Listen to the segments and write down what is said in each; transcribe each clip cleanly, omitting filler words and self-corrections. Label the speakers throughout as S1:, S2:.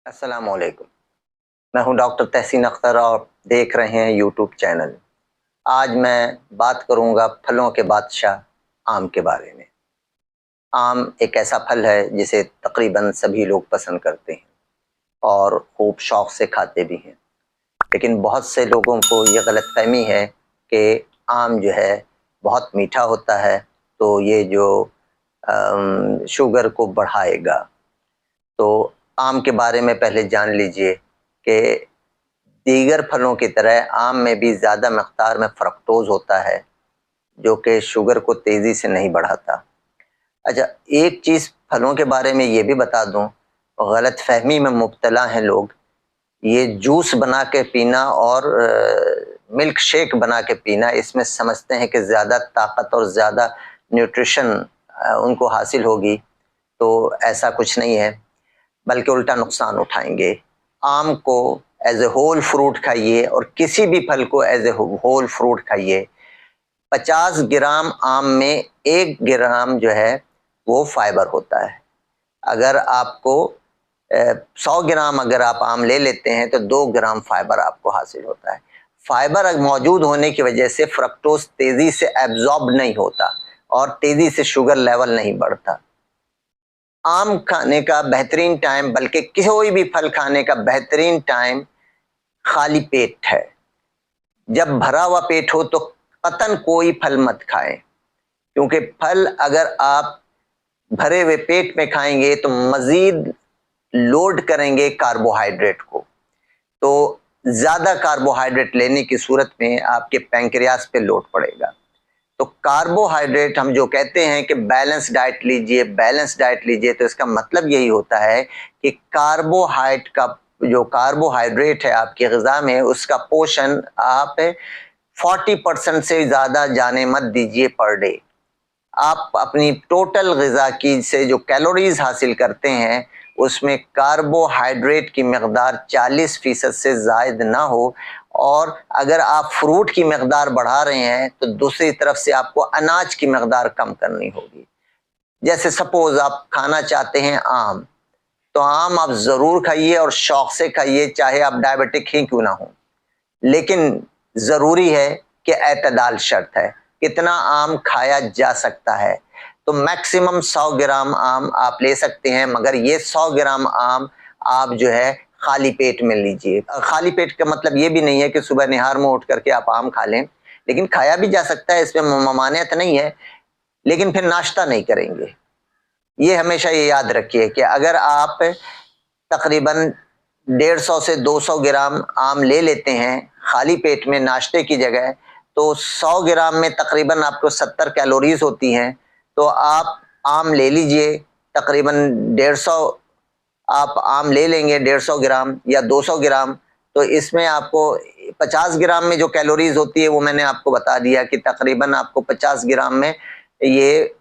S1: अस्सलामुअलैकुम। मैं हूं डॉक्टर तहसीन अख्तर और देख रहे हैं यूट्यूब चैनल। आज मैं बात करूंगा फलों के बादशाह आम के बारे में। आम एक ऐसा फल है जिसे तकरीबन सभी लोग पसंद करते हैं और खूब शौक से खाते भी हैं। लेकिन बहुत से लोगों को ये गलतफहमी है कि आम जो है बहुत मीठा होता है, तो ये जो शुगर को बढ़ाएगा। तो आम के बारे में पहले जान लीजिए कि दीगर फलों की तरह आम में भी ज़्यादा मकदार में फ्रक्टोज होता है, जो कि शुगर को तेज़ी से नहीं बढ़ाता। अच्छा, एक चीज़ फलों के बारे में ये भी बता दूं, गलतफहमी में मुब्तला हैं लोग। ये जूस बना के पीना और मिल्क शेक बना के पीना, इसमें समझते हैं कि ज़्यादा ताकत और ज़्यादा न्यूट्रिशन उनको हासिल होगी। तो ऐसा कुछ नहीं है, बल्कि उल्टा नुकसान उठाएंगे। आम को एज ए होल फ्रूट खाइए और किसी भी फल को एज ए होल फ्रूट खाइए। 50 ग्राम आम में 1 ग्राम जो है वो फाइबर होता है। अगर आपको 100 ग्राम अगर आप आम ले लेते हैं तो 2 ग्राम फाइबर आपको हासिल होता है। फाइबर मौजूद होने की वजह से फ्रक्टोज तेजी से एब्जॉर्ब नहीं होता और तेजी से शुगर लेवल नहीं बढ़ता। आम खाने का बेहतरीन टाइम, बल्कि कोई भी फल खाने का बेहतरीन टाइम खाली पेट है। जब भरा हुआ पेट हो तो कतन कोई फल मत खाएं, क्योंकि फल अगर आप भरे हुए पेट में खाएंगे तो मजीद लोड करेंगे कार्बोहाइड्रेट को। तो ज्यादा कार्बोहाइड्रेट लेने की सूरत में आपके पैंक्रियास पे लोड पड़ेगा। तो कार्बोहाइड्रेट हम जो कहते हैं कि बैलेंस डाइट लीजिए, बैलेंस डाइट लीजिए, तो इसका मतलब यही होता है कि कार्बोहाइड्रेट है आपकी ग़िज़ा में, उसका पोषण आप 40% से ज़्यादा जाने मत दीजिए पर डे। आप अपनी टोटल ग़िज़ा की से जो कैलोरीज हासिल करते हैं उसमें कार्बोहाइड्रेट की मकदार 40% से ज़ायद ना हो। और अगर आप फ्रूट की मकदार बढ़ा रहे हैं तो दूसरी तरफ से आपको अनाज की मकदार कम करनी होगी। जैसे सपोज आप खाना चाहते हैं आम, तो आम आप ज़रूर खाइए और शौक से खाइए, चाहे आप डायबिटिक ही क्यों ना हो। लेकिन ज़रूरी है कि एतदाल शर्त है, कितना आम खाया जा सकता है। तो मैक्सिमम 100 ग्राम आम आप ले सकते हैं, मगर ये 100 ग्राम आम आप जो है खाली पेट में लीजिए। खाली पेट का मतलब ये भी नहीं है कि सुबह निहार में उठ करके आप आम खा लें, लेकिन खाया भी जा सकता है, इसमें ममानियत नहीं है। लेकिन फिर नाश्ता नहीं करेंगे। ये हमेशा ये याद रखिए कि अगर आप तकरीबन 150 से 200 ग्राम आम ले लेते हैं खाली पेट में नाश्ते की जगह, तो 100 ग्राम में तकरीबन आपको 70 कैलोरीज होती हैं। तो आप आम ले लीजिए, तकरीबन 150 आप आम ले लेंगे, 150 ग्राम या 200 ग्राम, तो इसमें आपको 50 ग्राम में जो कैलोरीज होती है वो मैंने आपको बता दिया कि तकरीबन आपको 50 ग्राम में ये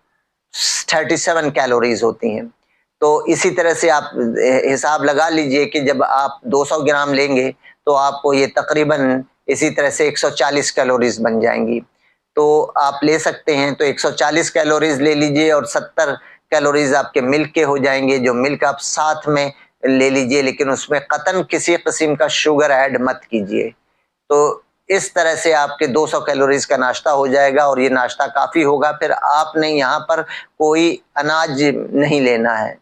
S1: 37 कैलोरीज होती हैं। तो इसी तरह से आप हिसाब लगा लीजिए कि जब आप 200 ग्राम लेंगे तो आपको ये तकरीबन इसी तरह से 140 कैलोरीज बन जाएंगी। तो आप ले सकते हैं, तो 140 कैलोरीज ले लीजिए और 70 कैलोरीज आपके मिल्क के हो जाएंगे। जो मिल्क आप साथ में ले लीजिए, लेकिन उसमें कतन किसी किस्म का शुगर ऐड मत कीजिए। तो इस तरह से आपके 200 कैलोरीज का नाश्ता हो जाएगा और ये नाश्ता काफ़ी होगा। फिर आपने यहाँ पर कोई अनाज नहीं लेना है,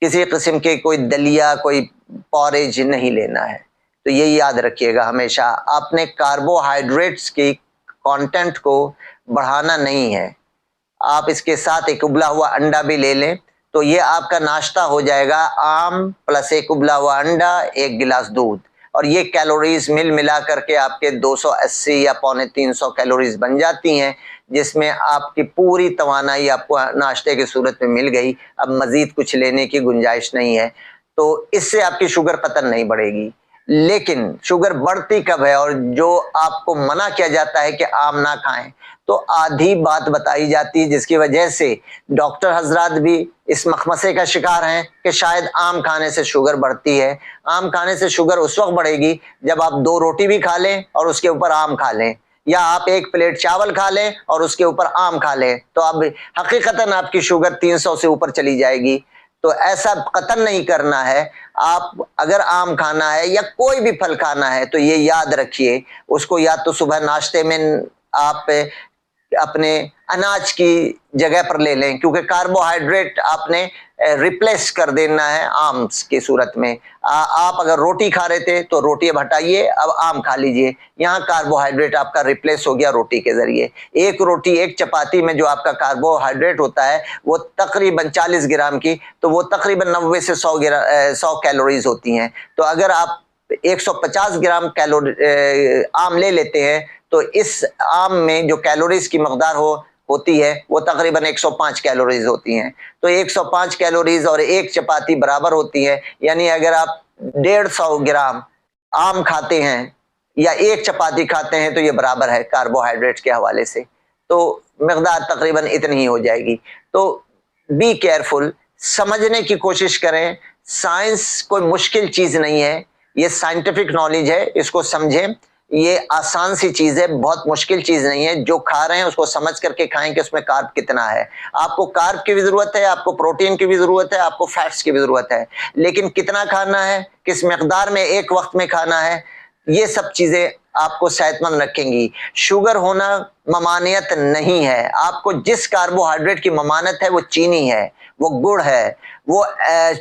S1: किसी किस्म के कोई दलिया, कोई पॉरेज नहीं लेना है। तो ये याद रखिएगा हमेशा, आपने कार्बोहाइड्रेट्स की कंटेंट को बढ़ाना नहीं है। आप इसके साथ एक उबला हुआ अंडा भी ले लें तो ये आपका नाश्ता हो जाएगा। आम प्लस एक उबला हुआ अंडा, 1 गिलास दूध, और ये कैलोरीज मिला करके आपके 280 या पौने 300 कैलोरीज बन जाती हैं, जिसमें आपकी पूरी तवानाई आपको नाश्ते की सूरत में मिल गई। अब मजीद कुछ लेने की गुंजाइश नहीं है। तो इससे आपकी शुगर पतन नहीं बढ़ेगी। लेकिन शुगर बढ़ती कब है, और जो आपको मना किया जाता है कि आम ना खाएं, तो आधी बात बताई जाती है, जिसकी वजह से डॉक्टर हजरात भी इस मखमसे का शिकार हैं कि शायद आम खाने से शुगर बढ़ती है। आम खाने से शुगर उस वक्त बढ़ेगी जब आप 2 रोटी भी खा लें और उसके ऊपर आम खा लें, या आप 1 प्लेट चावल खा लें और उसके ऊपर आम खा लें, तो अब हकीकतन आपकी शुगर 300 से ऊपर चली जाएगी। तो ऐसा कतन नहीं करना है। आप अगर आम खाना है या कोई भी फल खाना है तो ये याद रखिए, उसको या तो सुबह नाश्ते में आप अपने अनाज की जगह पर ले लें, क्योंकि कार्बोहाइड्रेट आपने रिप्लेस कर देना है आम की सूरत में। आप अगर रोटी खा रहे थे तो रोटी अब हटाइए, अब आम खा लीजिए, यहाँ कार्बोहाइड्रेट आपका रिप्लेस हो गया रोटी के जरिए। एक रोटी एक चपाती में जो आपका कार्बोहाइड्रेट होता है वो तकरीबन 40 ग्राम की, तो वो तकरीबन 90 से 100 कैलोरीज होती हैं। तो अगर आप 150 ग्राम कैलोरी आम ले लेते हैं तो इस आम में जो कैलोरीज की मकदार होती है वो तकरीबन 105 कैलोरीज होती हैं। तो 105 कैलोरीज और एक चपाती बराबर होती है, यानी अगर आप 150 ग्राम आम खाते हैं या एक चपाती खाते हैं तो ये बराबर है कार्बोहाइड्रेट के हवाले से, तो मकदार तकरीबन इतनी ही हो जाएगी। तो बी केयरफुल, समझने की कोशिश करें। साइंस कोई मुश्किल चीज नहीं है, ये साइंटिफिक नॉलेज है, इसको समझें। ये आसान सी चीज है, बहुत मुश्किल चीज नहीं है। जो खा रहे हैं उसको समझ करके खाएं कि उसमें कार्ब कितना है। आपको कार्ब की भी जरूरत है, आपको प्रोटीन की भी जरूरत है, आपको फैट्स की भी जरूरत है, लेकिन कितना खाना है, किस मकदार में एक वक्त में खाना है, ये सब चीजें आपको सेहतमंद रखेंगी। शुगर होना ममानियत नहीं है। आपको जिस कार्बोहाइड्रेट की ममानत है वो चीनी है, वो गुड़ है, वो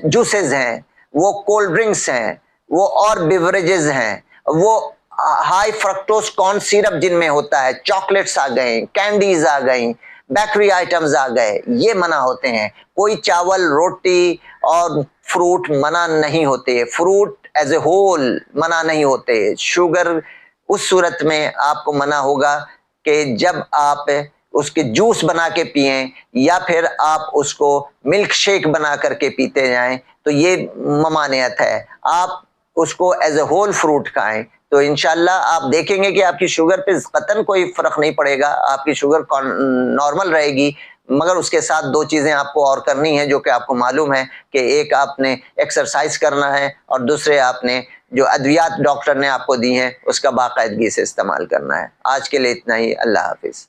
S1: जूसेस हैं, वो कोल्ड ड्रिंक्स हैं, वो और बिवरेजेस हैं, वो हाई फ्रक्टोज कॉर्न सिरप जिनमें होता है, चॉकलेट्स आ गए, कैंडीज आ गई, बेकरी आइटम्स आ गए, ये मना होते हैं। कोई चावल, रोटी और फ्रूट मना नहीं होते, फ्रूट एज ए होल मना नहीं होते। शुगर उस सूरत में आपको मना होगा कि जब आप उसके जूस बना के पिएं या फिर आप उसको मिल्क शेक बना करके पीते जाएं, तो ये ममानियत है। आप उसको एज ए होल फ्रूट खाएं तो इंशाल्लाह आप देखेंगे कि आपकी शुगर पे कतन कोई फर्क नहीं पड़ेगा, आपकी शुगर नॉर्मल रहेगी। मगर उसके साथ दो चीजें आपको और करनी है जो कि आपको मालूम है कि एक आपने एक्सरसाइज करना है और दूसरे आपने जो अद्वियात डॉक्टर ने आपको दी हैं उसका बाकायदगी से इस्तेमाल करना है। आज के लिए इतना ही। अल्लाह हाफिज।